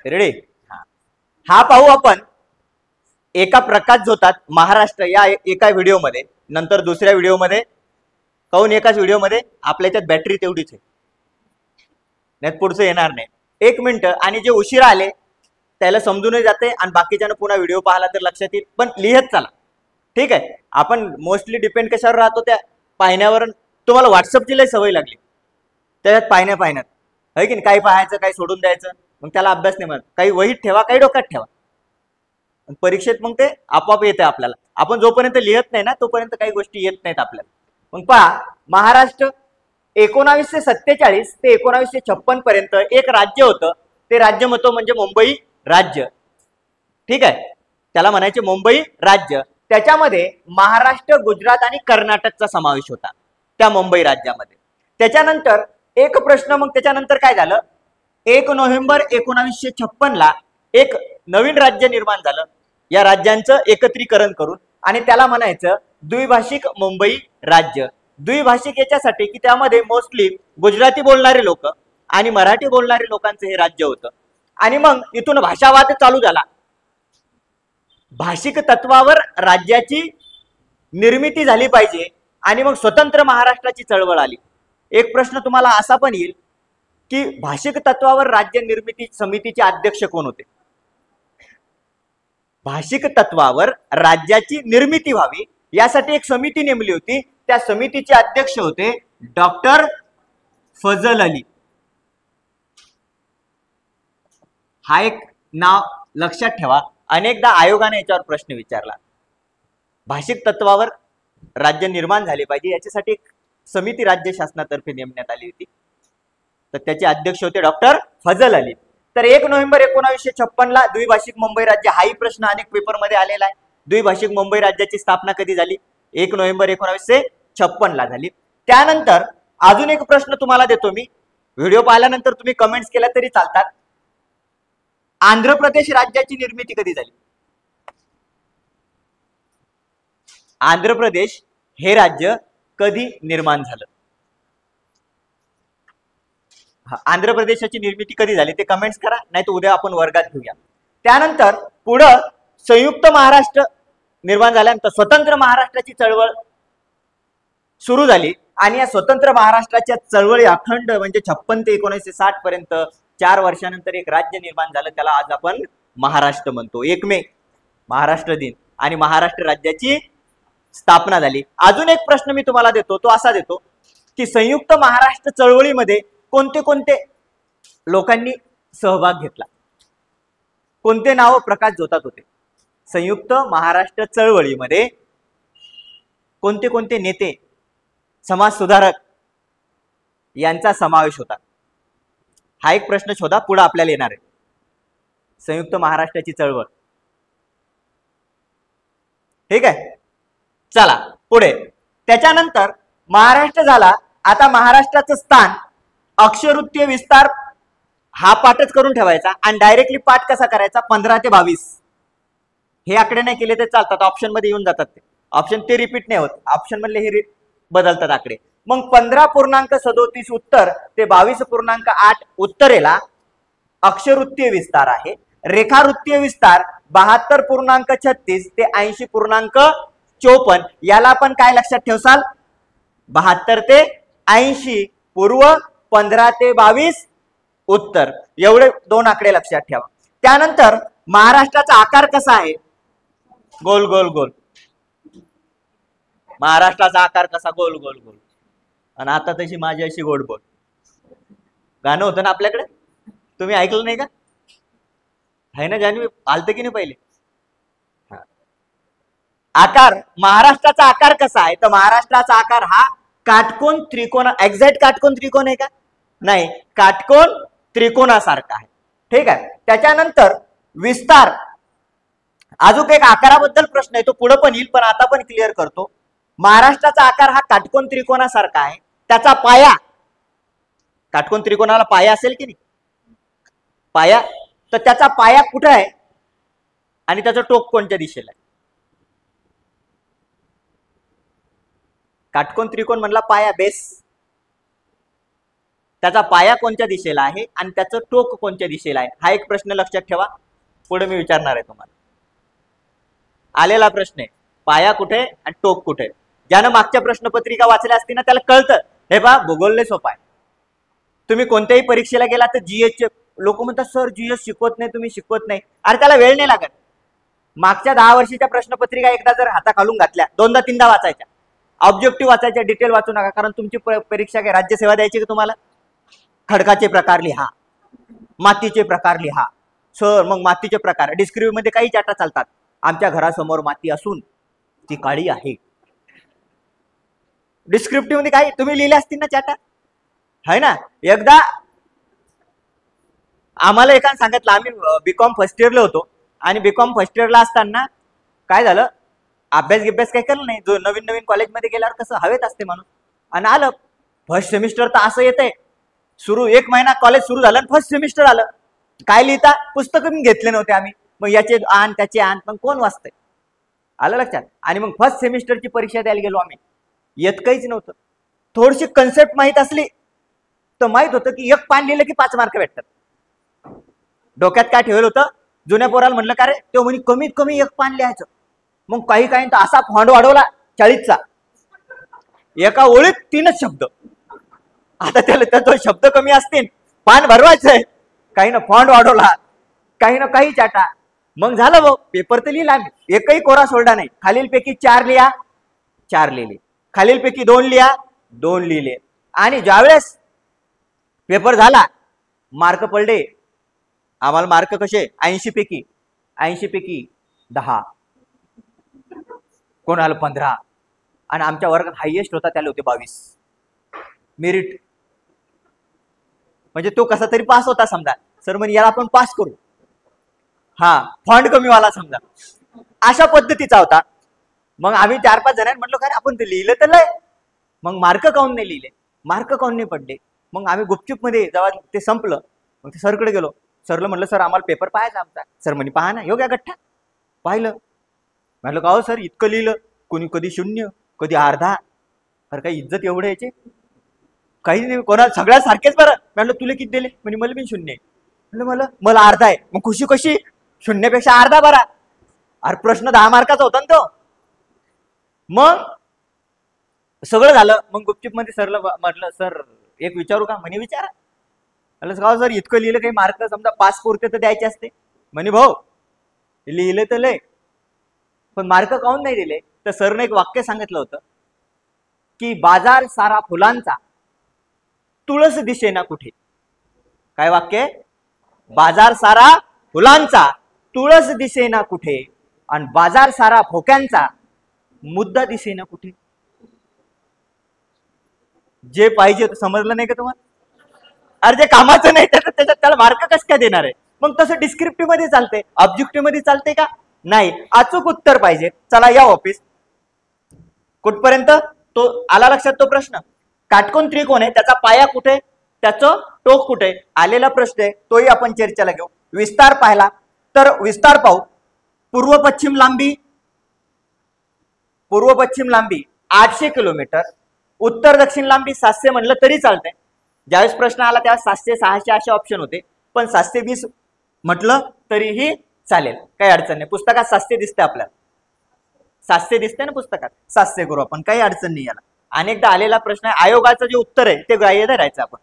Ready? हा पाहू आपण एका प्रकाश झोतात महाराष्ट्र या एका व्हिडिओमध्ये, नंतर दुसऱ्या व्हिडिओमध्ये. काहून एकाच व्हिडिओमध्ये? आपल्या याच्यात बॅटरी तेवढीच आहे, नाही पुढचं येणार नाही. 1 मिनिट. आणि जे उशिरा आले त्याला समजूनही जाते आणि बाकीच्यानं पुन्हा व्हिडिओ पाहिला तर लक्षात येईल. पण लिहत चला, ठीक आहे? आपण मोस्टली डिपेंड कशावर राहतो? त्या पाहण्यावर. तुम्हाला व्हॉट्सअपची लय सवय लागली त्याच्यात पाहण्यात, है की नाही? काही पाहायचं, काही सोडून द्यायचं, मग त्याला अभ्यास नाही म्हणत. काही वहीत ठेवा, काही डोक्यात ठेवा, परीक्षेत मग ते आपोआप येते आपल्याला. आपण जोपर्यंत लिहत नाही ना तोपर्यंत काही गोष्टी येत नाहीत आपल्याला. मग पहा, महाराष्ट्र 1947 ते 1956 पर्यंत एक राज्य होतं. ते राज्य होतं म्हणजे मुंबई राज्य, ठीक आहे? त्याला म्हणायचे मुंबई राज्य. त्याच्यामध्ये महाराष्ट्र, गुजरात आणि कर्नाटकचा समावेश होता त्या मुंबई राज्यामध्ये. त्याच्यानंतर एक प्रश्न, मग त्याच्यानंतर काय झालं? 1 नोव्हेंबर 1956 ला एक नवीन राज्य निर्माण झालं या राज्यांचं एकत्रीकरण करून, आणि त्याला म्हणायचं द्विभाषिक मुंबई राज्य. द्विभाषिक याच्यासाठी की त्यामध्ये मोस्टली गुजराती बोलणारे लोक आणि मराठी बोलणारे लोकांचं हे राज्य होतं. आणि मग इथून भाषावाद चालू झाला. भाषिक तत्वावर राज्याची निर्मिती झाली पाहिजे आणि मग स्वतंत्र महाराष्ट्राची चळवळ आली. एक प्रश्न तुम्हाला असा पण येईल की भाषिक तत्वावर राज्य निर्मिती समितीचे अध्यक्ष कोण होते? भाषिक तत्वावर राज्याची निर्मिती व्हावी यासाठी एक समिती नेमली होती. त्या समितीचे अध्यक्ष होते डॉक्टर फजल अली. हा एक नाव लक्षात ठेवा. अनेकदा आयोगाने याच्यावर प्रश्न विचारला. भाषिक तत्वावर राज्य निर्माण झाले पाहिजे याच्यासाठी एक समिती राज्य शासनातर्फे नेमण्यात आली होती. तर त्याचे अध्यक्ष होते डॉक्टर फजल अली. तर 1 नोव्हेंबर 1956 ला द्विभाषिक मुंबई राज्य, हाही प्रश्न अनेक पेपरमध्ये आलेला आहे. द्विभाषिक मुंबई राज्याची स्थापना कधी झाली? 1 नोव्हेंबर 1956 ला झाली. त्यानंतर अजून एक प्रश्न तुम्हाला देतो मी, व्हिडिओ पाहिल्यानंतर तुम्ही कमेंट्स केल्या तरी चालतात. आंध्र प्रदेश राज्याची निर्मिती कधी झाली? आंध्र प्रदेश हे राज्य कधी निर्माण झालं? आंध्र प्रदेशाची निर्मिती कधी झाली ते कमेंट्स करा, नाही तर उद्या आपण वर्गात घेऊया. त्यानंतर पुढं संयुक्त महाराष्ट्र निर्माण झाल्यानंतर स्वतंत्र महाराष्ट्राची चळवळ सुरू झाली. आणि या स्वतंत्र महाराष्ट्राच्या चळवळी अखंड म्हणजे 56 ते 1960 पर्यंत 4 वर्षानंतर एक राज्य निर्माण झालं. त्याला आज आपण महाराष्ट्र म्हणतो. 1 मे महाराष्ट्र दिन आणि महाराष्ट्र राज्याची स्थापना झाली. अजून एक प्रश्न मी तुम्हाला देतो, तो असा देतो की संयुक्त महाराष्ट्र चळवळीमध्ये कोणते कोणते लोकांनी सहभाग घेतला? कोणते नाव प्रकाश झोतात होते? संयुक्त महाराष्ट्र चळवळीमध्ये कोणते कोणते नेते, समाज सुधारक यांचा समावेश होता? हा एक प्रश्न शोधा, पुढे आपल्याला येणार आहे. संयुक्त महाराष्ट्राची चळवळ, ठीक आहे? चला पुढे. त्याच्यानंतर महाराष्ट्र झाला. आता महाराष्ट्राचं स्थान, अक्षरवृत्तीय विस्तार हा पाठच करून ठेवायचा आणि डायरेक्टली पाठ कसा करायचा? 15 ते 22 हे आकडे नाही केले तर चालतात, ऑप्शन मध्ये येऊन जातात. ते ऑप्शन ते रिपीट नाही होत, ऑप्शन मधले हे बदलतात आकडे. मग 15.37 उत्तर ते 22.8 उत्तरेला अक्षरवृत्तीय विस्तार आहे. रेखावृत्तीय विस्तार 72.36 ते 80.54. याला आपण काय लक्षात ठेवसाल? 72 ते 80 पूर्व, 15 ते 22 उत्तर. एवढे 2 आकडे लक्षात ठेवा. त्यानंतर महाराष्ट्राचा आकार कसा आहे? गोल गोल गोल. महाराष्ट्राचा आकार कसा? गोल गोल गोल. आणि आता तशी माझी अशी गोड बोल. गाणं होतं ना आपल्याकडे, तुम्ही ऐकलं नाही का? आहे ना जान्हवी? आलतं की नाही पहिले? आकार, महाराष्ट्राचा आकार कसा आहे? तर महाराष्ट्राचा आकार हा काटकोन त्रिकोण, एक्झॅक्ट काटकोन त्रिकोण आहे का? नाही, काटकोन त्रिकोणासारखा आहे, ठीक आहे? त्याच्यानंतर विस्तार, अजून एक आकाराबद्दल प्रश्न आहे, तो पुढे पण येईल, पण आता पण क्लिअर करतो. महाराष्ट्राचा आकार हा काटकोन त्रिकोणासारखा आहे. त्याचा पाया, काटकोन त्रिकोणाला पाया असेल की नाही? पाया, तर त्याचा पाया कुठे आहे आणि त्याचं टोक कोणत्या दिशेला आहे? काटकोन त्रिकोण म्हणला पाया, बेस. त्याचा पाया कोणत्या दिशेला आहे आणि त्याचं टोक कोणत्या दिशेला आहे, हा एक प्रश्न लक्षात ठेवा. पुढे मी विचारणार आहे तुम्हाला. आलेला प्रश्न आहे, पाया कुठे आणि टोक कुठे. ज्यानं मागच्या प्रश्नपत्रिका वाचल्या असतील ना त्याला कळतं. हे पहा, भूगोल लय सोपा आहे. तुम्ही कोणत्याही परीक्षेला गेला तर जीएस चे लोक म्हणतात सर जीएस शिकवत नाही, तुम्ही शिकवत नाही. अरे त्याला वेळ नाही लागत. मागच्या 10 वर्षीच्या प्रश्नपत्रिका एकदा जर हाताखालून घातल्या, 2दा 3दा वाचायच्या, ऑब्जेक्टिव्ह वाचायच्या, डिटेल वाचू नका. कारण तुमची परीक्षा काय राज्यसेवा द्यायची का तुम्हाला? खडकाचे प्रकार लिहा, मातीचे प्रकार लिहा. सर मग मातीचे प्रकार डिस्क्रिप्टिव्ह मध्ये काही चाटा चालतात. आमच्या घरासमोर माती असून ती काळी आहे. डिस्क्रिप्टिव्ह मध्ये काही तुम्ही लिहिले असतील ना चाटा, है ना. एकदा आम्हाला एकाने सांगितलं, आम्ही बीकॉम फर्स्ट इयरला होतो आणि बीकॉम फर्स्ट इयरला असताना काय झालं, अभ्यास काही केलं नाही. जो नवीन कॉलेजमध्ये गेल्यावर कसं हवेत असते म्हणून, आणि आलं फर्स्ट सेमिस्टर तर असं येते सुरू, 1 महिना कॉलेज सुरू झालं फर्स्ट सेमिस्टर आलं. काय लिहिता, पुस्तकं घेतले नव्हते आम्ही. मग याचे आण त्याचे आण, पण कोण वाचतंय, आलं लक्षात. आणि मग फर्स्ट सेमिस्टरची परीक्षा द्यायला गेलो आम्ही. येत काहीच नव्हतं. थोडीशी कन्सेप्ट माहित असली तर माहित होतं की 1 पान लिहिलं की 5 मार्क भेटतात. डोक्यात काय ठेवलं होतं, जुन्या पोराला म्हणलं का रे, तो म्हणे कमीत कमी 1 पान लिहायचं. मग काही तर असा फॉन्ट वाढवला 40चा, एका ओळीत 3च शब्द. आता त्याला तो शब्द कमी असतील, पान भरवायचंय, काही ना फॉन्ट वाढवला, काही ना काही चाटा. मग झालं भाऊ, पेपर तर लिहिला आम्ही, एकही कोरा सोडला नाही. खालीलपैकी 4 लिहा, 4 लिहिले. खालीलपैकी 2 लिहा, 2 लिहिले. आणि ज्यावेळेस पेपर झाला, मार्क पडले आम्हाला. मार्क कसे, 80 पैकी 10, कोणाला 15, आणि आमच्या वर्गात हायएस्ट होता त्याला होते 22 मेरिट. म्हणजे तो कसा तरी पास होता समजा. सर म्हणे याला आपण पास करू, हा फॉन्ट कमीवाला समजा, अशा पद्धतीचा होता. मग आम्ही 4-5 जणांनी म्हटलं काय आपण ते लिहिलं तर लय, मग मार्क काऊन नाही लिहिले, मार्क काऊन नाही पडले. मग आम्ही गुपचूप मध्ये जेव्हा ते संपलं, मग ते सरकडे गेलो. सरला म्हटलं सर आम्हाला पेपर पाहायचा आमचा. सर म्हणे पहा ना, योग्य गठ्ठा. पाहिलं, म्हटलं का हो सर इतकं लिहिलं, कोणी कधी 0 कधी अर्धा. अरे काही इज्जत एवढं यायचे काही नाही, कोणा सगळ्या सारखेच. बरं म्हटलं तुला किती दिले, म्हणजे मला बी 0 आहे. म्हटलं मला अर्धा आहे. मग खुशी कशी, 0पेक्षा अर्धा बरा. अरे प्रश्न 10 मार्काचा होता ना तो. मग सगळं झालं. मग गुपचूप मध्ये सरला म्हटलं सर एक विचारू का, म्हणे विचारा. म्हटलं का सर इतकं लिहिलं, काही मार्क समजा पास पुरते तर द्यायचे असते. म्हणे भाऊ लिहिलं तर लय, पण मार्क काऊन नाही दिले. तर सरने एक वाक्य सांगितलं होतं की बाजार सारा फुलांचा, तुळस दिसेना कुठे. काय वाक्य, बाजार सारा फुलांचा, तुळस दिसेना कुठे, आणि बाजार सारा भोक्यांचा, मुद्दा दिसेना कुठे. जे पाहिजे समजलं नाही का तुम्हाला. अरे जे कामाचं नाही त्याच्यात त्याला मार्क कसं काय देणार आहे. मग तसं डिस्क्रिप्टिव्ह मध्ये चालते, ऑब्जेक्टिव्ह मध्ये चालते का नाही. अचूक उत्तर पाहिजे. चला या ऑफिस कुठपर्यंत तो आला लक्षात. तो प्रश्न काटकोन त्रिकोण आहे, त्याचा पाया कुठे, त्याचं टोक कुठे, आलेला प्रश्न आहे, तोही आपण चर्चेला घेऊ. विस्तार पाहिला तर विस्तार पाहू. पूर्व पश्चिम लांबी 800 किलोमीटर, उत्तर दक्षिण लांबी 700 म्हणलं तरी चालतंय. ज्यावेळेस प्रश्न आला त्यावेळेस 700 600 असे ऑप्शन होते, पण 720 म्हटलं तरीही चालेल, काही अडचण नाही. पुस्तकात 700 दिसते आपल्याला, 700 दिसते ना पुस्तकात, 700 करू आपण, काही अडचण नाही याला. अनेकदा आलेला प्रश्न आहे, आयोगाचं जे उत्तर आहे ते ग्राह्य धरायचं आपण.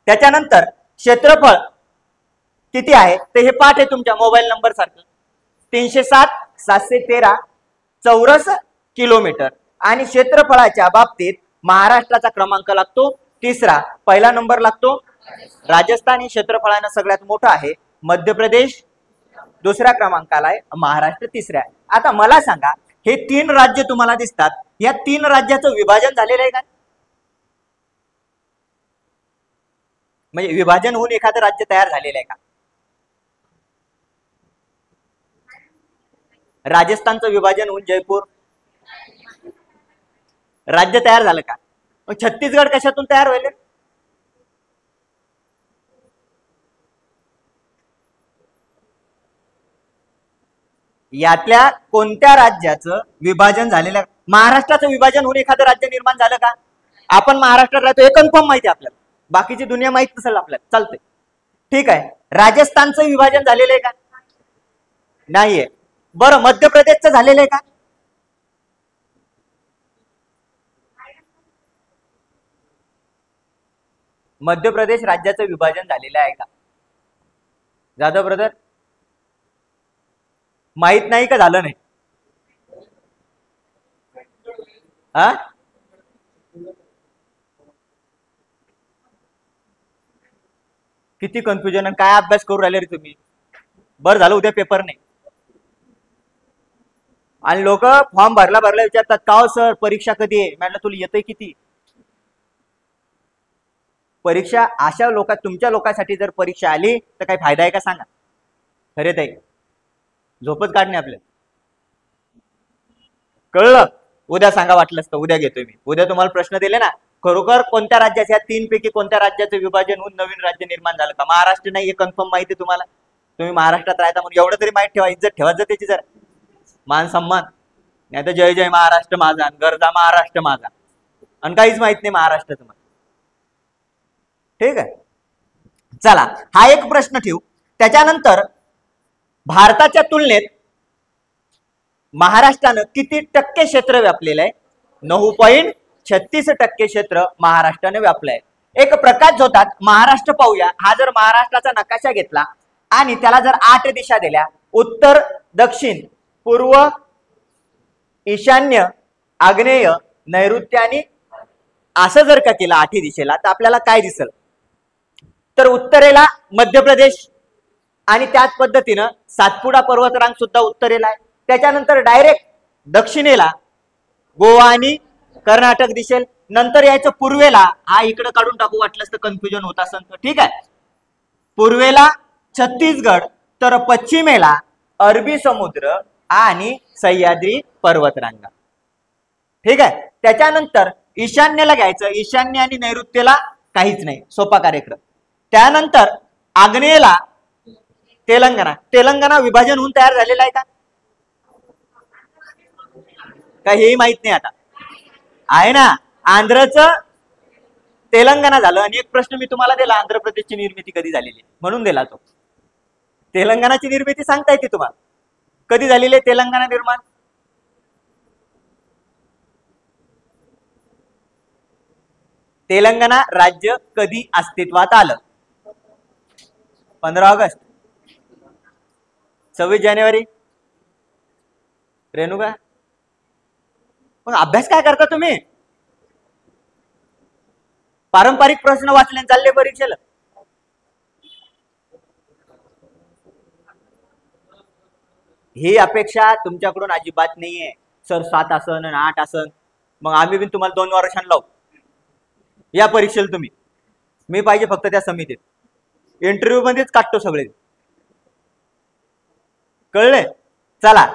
त्याच्यानंतर क्षेत्रफळ किती आहे ते हे पाठ आहे तुमच्या मोबाईल नंबर सारखं, 307 713 चौरस किलोमीटर. आणि क्षेत्रफळाच्या बाबतीत महाराष्ट्राचा क्रमांक लागतो 3रा, पहिला नंबर लागतो राजस्थान हे क्षेत्रफळानं सगळ्यात मोठं आहे, मध्य प्रदेश 2ऱ्या क्रमांकाला आहे, महाराष्ट्र 3ऱ्या. आता मला सांगा, हे 3 राज्य तुम्हाला दिसतात, या 3 राज्याचं विभाजन झालेलं आहे का. म्हणजे विभाजन होऊन एखादं राज्य तयार झालेलं आहे का. राजस्थानचं विभाजन होऊन जयपूर राज्य तयार झालं का. मग छत्तीसगड कशातून तयार व्हायले. यातल्या कोणत्या राज्याचं विभाजन झालेलं. महाराष्ट्राचं विभाजन होऊन एखादं राज्य निर्माण झालं का. आपण महाराष्ट्रात राहतो हे कन्फर्म माहिती आपल्याला, बाकीची दुनिया माहित नसेल आपल्याला, चालतंय. ठीक आहे. राजस्थानचं विभाजन झालेलं आहे का? नाहीये. बरं, मध्य प्रदेशचं झालेलं आहे का? मध्य प्रदेश राज्याचं विभाजन झालेलं आहे का? जाधव ब्रदर, माहित नाही का झालं नाही? हा, किती कन्फ्युजन आणि काय अभ्यास करू राहिले रे तुम्ही? बरं झालं उद्या पेपर नाही. आणि लोक फॉर्म भरला विचारतात का हो सर परीक्षा कधी आहे? म्हटलं तुला येतंय किती? परीक्षा अशा तुमच्या लोकांसाठी जर परीक्षा आली तर काही फायदा आहे का सांगा? खरे ताई, झोपच काढणे आपल्या. कळलं? उद्या सांगा वाटलंच तर, उद्या घेतोय मी. उद्या तुम्हाला प्रश्न दिले ना, खरोखर कोणत्या राज्याच्या, या 3 पैकी कोणत्या राज्याचं विभाजन होऊन नवीन राज्य निर्माण झालं का? महाराष्ट्र नाही हे कन्फर्म माहिती आहे तुम्हाला. तुम्ही महाराष्ट्रात राहता म्हणून एवढं तरी माहिती ठेवा, इज्जत ठेवा त्याची जर, मान सन्मान. नाही तर जय जय महाराष्ट्र माझा, गरजा महाराष्ट्र माझा, आणि काहीच माहित नाही महाराष्ट्राचं मला. ठीक आहे, चला हा एक प्रश्न ठेवू. त्याच्यानंतर भारताच्या तुलनेत महाराष्ट्रानं किती टक्के क्षेत्र व्यापलेलं आहे? 9.36% क्षेत्र महाराष्ट्राने व्यापलं आहे. एक प्रकाश झोतात महाराष्ट्र पाहूया. हा जर महाराष्ट्राचा नकाशा घेतला आणि त्याला जर 8 दिशा दिल्या, उत्तर, दक्षिण, पूर्व, ईशान्य, आग्नेय, नैऋत्य आणि असं जर का केलं 8 दिशेला, तर आपल्याला काय दिसल? तर उत्तरेला मध्य प्रदेश आणि त्याच पद्धतीनं सातपुडा पर्वतरांग सुद्धा उत्तरेला आहे. त्याच्यानंतर डायरेक्ट दक्षिणेला गोवा आणि कर्नाटक दिसेल. नंतर यायचं पूर्वेला, हा इकडे काढून टाकू वाटलंच तर कन्फ्युजन होत असेल तर. ठीक आहे, पूर्वेला छत्तीसगड, तर पश्चिमेला अरबी समुद्र आणि सह्याद्री पर्वतरांगा. ठीक आहे, त्याच्यानंतर ईशान्येला घ्यायचं, ईशान्य आणि नैऋत्येला काहीच नाही, सोपा कार्यक्रम. त्यानंतर आग्नेयेला तेलंगणा. तेलंगणा विभाजन होऊन तयार झालेला आहे का? हेही माहित नाही आता. आहे ना, आंध्रचं तेलंगणा झालं. आणि एक प्रश्न मी तुम्हाला दिला, आंध्र प्रदेशची निर्मिती कधी झालेली म्हणून दिला तो. तेलंगणाची निर्मिती सांगता येते तुम्हाला, कधी झालेली आहे तेलंगणा निर्माण? तेलंगणा राज्य कधी अस्तित्वात आलं? 15 ऑगस्ट, 26 जानेवारी. रेणुका, मग अभ्यास काय करता तुम्ही? पारंपरिक प्रश्न वाचले चालले परीक्षेला. ही अपेक्षा तुमच्याकडून अजिबात नाहीये. सर 7 आसन आणि 8 आसन, मग आम्ही पण तुम्हाला 2 वर्षांनी लावू या परीक्षेला. तुम्ही, मी पाहिजे फक्त त्या समितीत, इंटरव्ह्यू मध्येच काढतो सगळे. कळले? चला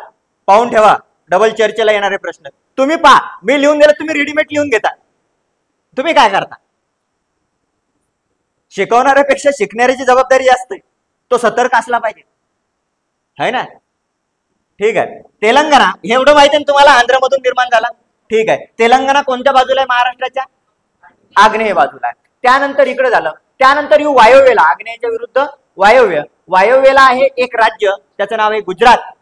पाहून ठेवा, डबल चर्चेला येणारे प्रश्न तुम्ही पहा. मी लिहून दिलं, तुम्ही रेडीमेड लिहून घेता. तुम्ही काय करता? शिकवणाऱ्यापेक्षा शिकणाऱ्याची जबाबदारी जास्त आहे, तो सतर्क असला पाहिजे, है ना? ठीक आहे, तेलंगणा हे एवढं माहिती आहे तुम्हाला, आंध्रमधून निर्माण झाला. ठीक आहे, तेलंगणा कोणत्या बाजूला आहे महाराष्ट्राच्या? आग्नेय बाजूला आहे. त्यानंतर इकडे झालं, त्यानंतर येऊ वायव्येला, आग्नेयच्या विरुद्ध वायव्य. वायव्येला आहे एक राज्य, त्याचं नाव आहे गुजरात.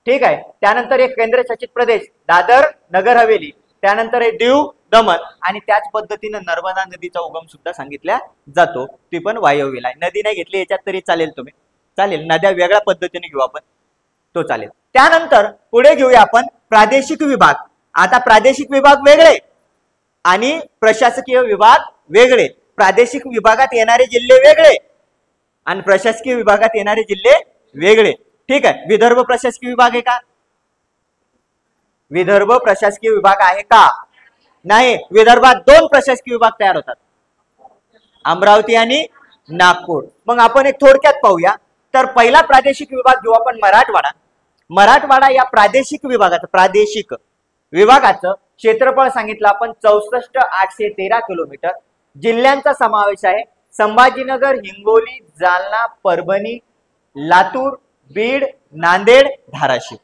ठीक आहे, त्यानंतर एक केंद्रशासित प्रदेश दादर नगर हवेली, त्यानंतर आहे दीव दमन, आणि त्याच पद्धतीनं नर्मदा नदीचा उगम सुद्धा सांगितला जातो, ती पण वायव्येला आहे. नदी नाही घेतली याच्यात तरी चालेल, तुम्ही चालेल, नद्या वेगळ्या पद्धतीने घेऊ आपण, तो चालेल. त्यानंतर पुढे घेऊया आपण प्रादेशिक विभाग. आता प्रादेशिक विभाग वेगळे आणि प्रशासकीय विभाग वेगळे. प्रादेशिक विभागात येणारे जिल्हे वेगळे आणि प्रशासकीय विभागात येणारे जिल्हे वेगळे. ठीक आहे, विदर्भ प्रशासकीय विभाग आहे का? विदर्भ प्रशासकीय विभाग आहे का? नाही. विदर्भात 2 प्रशासकीय विभाग तयार होतात, अमरावती आणि नागपूर. मग आपण एक थोडक्यात पाहूया. तर पहिला प्रादेशिक विभाग घेऊ आपण मराठवाडा. मराठवाडा या प्रादेशिक विभागाचं क्षेत्रफळ सांगितलं आपण 64,813 किलोमीटर. जिल्ह्यांचा समावेश आहे संभाजीनगर, हिंगोली, जालना, परभणी, लातूर, बीड, नांदेड, धाराशिव.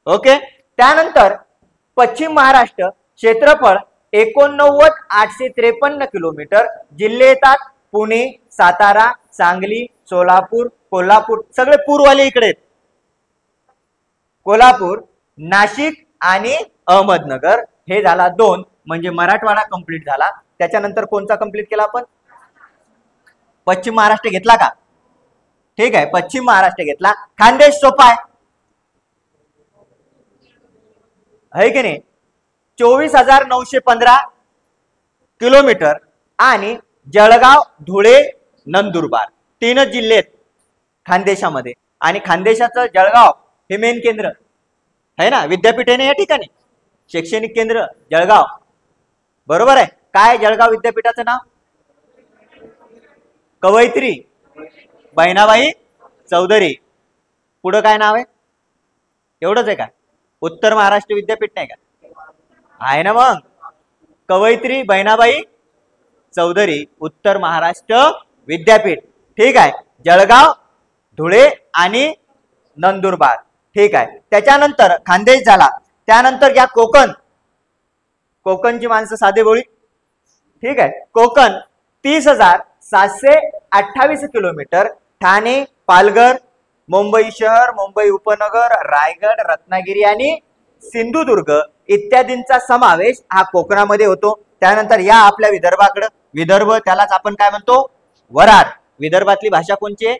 ओके. त्यानंतर पश्चिम महाराष्ट्र क्षेत्रफळ 89,853 किलोमीटर. जिल्हे येतात पुणे, सातारा, सांगली, सोलापूर, कोल्हापूर. सगळे पूरवाले इकडे आहेत. कोल्हापूर, नाशिक आणि अहमदनगर. हे झाला 2, म्हणजे मराठवाडा कंप्लीट झाला. त्याच्यानंतर कोणता कंप्लीट केला आपण? पश्चिम महाराष्ट्र घेतला का? ठीक आहे, पश्चिम महाराष्ट्र घेतला. खानदेश सोपा आहे की नाही? 24,915 किलोमीटर. आणि जळगाव, धुळे, नंदुरबार 3च जिल्हे आहेत खानदेशामध्ये. आणि खानदेशाचं जळगाव हे मेन केंद्र आहे ना, विद्यापीठ आहे ना या ठिकाणी, शैक्षणिक केंद्र जळगाव. बरोबर आहे. काय जळगाव विद्यापीठाचं नाव? कवयित्री बहिणाबाई चौधरी. पुढं काय नाव आहे? एवढंच आहे का? उत्तर महाराष्ट्र विद्यापीठ नाही का? आहे ना मग, कवयित्री बहिणाबाई चौधरी उत्तर महाराष्ट्र विद्यापीठ. ठीक आहे. जळगाव, धुळे आणि नंदुरबार. ठीक आहे. त्याच्यानंतर खानदेश झाला. त्यानंतर घ्या कोकण. कोकणची माणसं साधे बोळी. ठीक आहे. कोकण 30,728 किलोमीटर. ठाणे, पालघर, मुंबई शहर, मुंबई उपनगर, रायगड, रत्नागिरी आणि सिंधुदुर्ग इत्यादींचा समावेश हा कोकणामध्ये होतो. त्यानंतर या आपल्या विदर्भाकडे. विदर्भ, त्यालाच आपण काय म्हणतो? वराड. विदर्भातली भाषा कोणची आहे?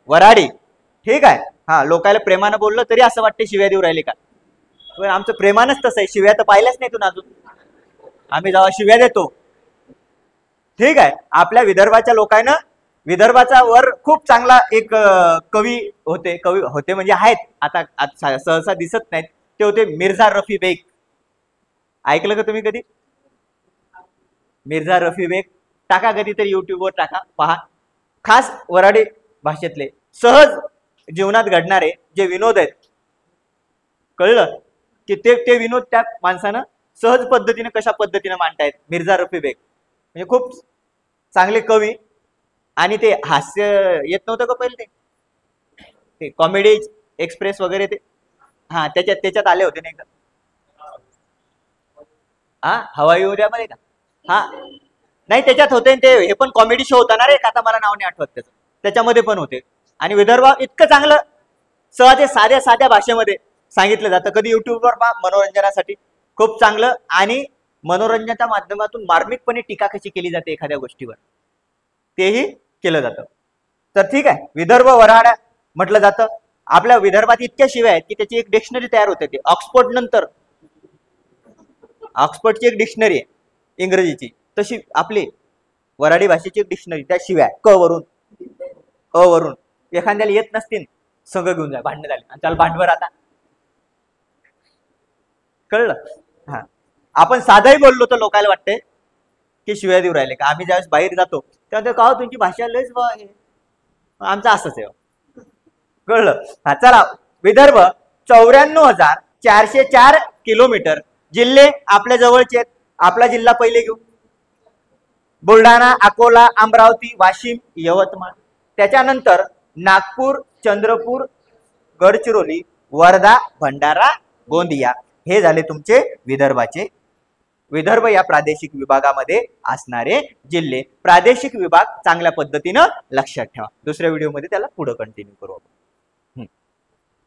वराडी. ठीक आहे. हा, लोकांना प्रेमानं बोललं तरी असं वाटते शिव्या देऊ राहिले का? पण आमचं प्रेमानच तसं आहे. शिव्या तर पाहिल्याच नाही तू अजून. आम्ही जेव्हा शिव्या देतो. ठीक आहे. आपल्या विदर्भाच्या लोकांना, विदर्भाचा वर खूप चांगला एक कवी होते म्हणजे आहेत, आता सहसा दिसत नाहीत. ते होते मिर्झा रफी बेग. ऐकलं का तुम्ही कधी? मिर्झा रफी बेग. टाका कधीतरी युट्यूबवर टाका, पहा. खास वराडी भाषेतले सहज जीवनात घडणारे जे विनोद आहेत, कळलं की ते विनोद त्या माणसानं सहज पद्धतीने कशा पद्धतीने मांडतायत. मिर्झा रफी बेग म्हणजे खूप चांगले कवी. आणि ते हास्य येत नव्हतं का पहिले? ते कॉमेडी एक्सप्रेस वगैरे ते, हा, त्याच्यात आले होते ना एकदा. हा, हवाई उद्यामध्ये का? हा, नाही त्याच्यात होते ते. हे पण कॉमेडी शो होता ना रे, आता मला नाव नाही आठवत त्याचं. त्याच्यामध्ये पण होते. आणि विदर्भात इतकं चांगलं सहज साध्या भाषेमध्ये सांगितलं जातं. कधी युट्यूबवर पहा, मनोरंजनासाठी खूप चांगलं. आणि मनोरंजनाच्या माध्यमातून मार्मिकपणे टीका कशी केली जाते एखाद्या गोष्टीवर, तेही केलं जातं. तर ठीक आहे. विदर्भ वराडा म्हटलं जातं. आपल्या विदर्भात इतक्या शिव्या आहेत की त्याची एक डिक्शनरी तयार होते. ती ऑक्सफोर्ड नंतर, ऑक्सफोर्डची एक डिक्शनरी आहे इंग्रजीची, तशी आपली वराडी भाषेची एक डिक्शनरी. त्या शिव्या क वरून, अ वरून. एखाद्याला येत नसतील, सगळं घेऊन जा, भांडण झाले आणि त्याला भांडवर. आता कळलं? हा, आपण साधंही बोललो तर लोकांना वाटते की शिव्या देऊ राहिले का. आम्ही ज्यावेळेस बाहेर जातो तेव्हा का तुमची भाषा लयच आमचं असंच आहे. कळलं? हा, चला. विदर्भ 94,404 किलोमीटर. जिल्हे आपल्या जवळचे आहेत. आपला जिल्हा पहिले घेऊ. बुलढाणा, अकोला, अमरावती, वाशिम, यवतमाळ. त्याच्यानंतर नागपूर, चंद्रपूर, गडचिरोली, वर्धा, भंडारा, गोंदिया. हे झाले तुमचे विदर्भाचे. विदर्भ या प्रादेशिक विभागामध्ये असणारे जिल्हे. प्रादेशिक विभाग चांगल्या पद्धतीनं लक्षात ठेवा. दुसऱ्या व्हिडिओमध्ये त्याला पुढे कंटिन्यू करू आपण.